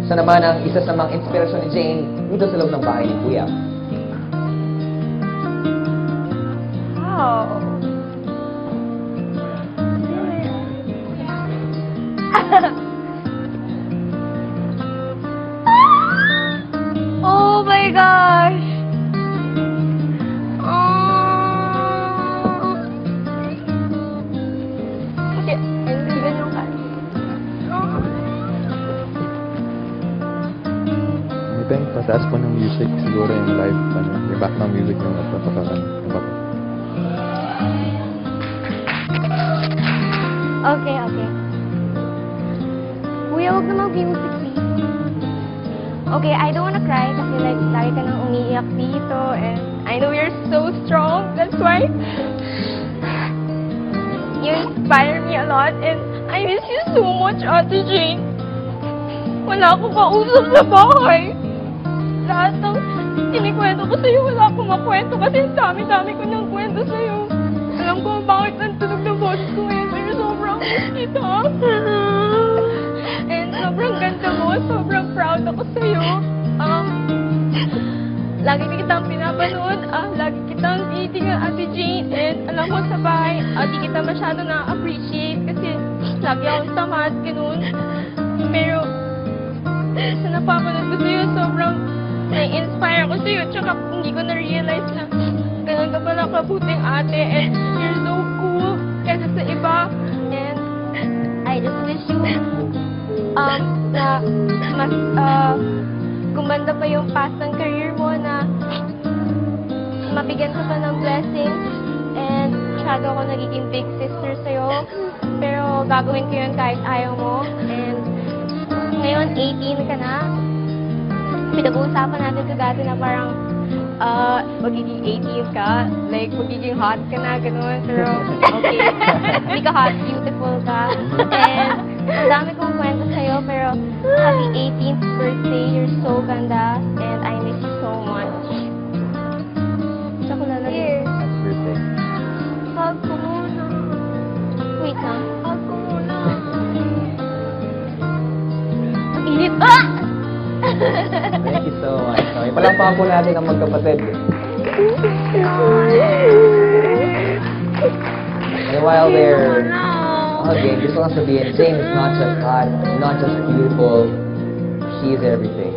Sa naman ang isa sa mga inspirasyon ni Jane dito sa loob ng bahay ni Kuya. Wow. Oh my gosh. Okay, hindi ganyan ka. I think pataas po ng music siguro yung live, yung background music yung napapakakan. Okay, okay. Kuya, huwag na mag-music, please. Okay, I don't wanna cry kasi like, lagi ka nang umiiyak dito and I know you're so strong. That's why you inspire me a lot and I miss you so much, Ate Jane. Wala akong kausap sa bahay. Lahat ng kinikwento ko sa'yo, wala akong makwento kasi ang dami-dami ko nang kwento sa'yo. Alam ko bakit ang tunog ng boses ko ngayon, pero sobrang miss kita. And sobrang ganda mo, sobrang proud ako sa'yo. Lagi kitang pinapanood, lagi kitang tinitingnan, Ate Jane, and alam mo sa bahay, di kita masyado na-appreciate kasi lagi akong tamad, ganun. Pero, sa napapanood ko sa'yo, sobrang na-inspire ako sa'yo, tsaka hindi ko na-realize na ganun ka pala kabuting ate, and you're so cool kaysa sa iba, and I just wish you na mas gumanda pa yung past ng career mo, na mabigyan ka pa ng blessings, and masyado ako nagiging big sister sa'yo, pero gagawin ko yun kahit ayaw mo, and ngayon 18 ka na. Pinag-uusapan natin ito dati na parang magiging 18 ka, like magiging hot ka na, gano'n, pero okay, hindi ka hot, beautiful ka, and ang dami kong kwento sa'yo, pero happy 18th birthday, you're so ganda, and I miss you so much. Gusto ko lalagay. Happy birthday. Hug ko muna. Wait lang, hug ko muna. Ang init. Thank you so much. Okay, palakpakan po natin ang magkapatid. And while they're hugging, gusto kong sabihin, Jane is not just hot, not just beautiful, she is everything.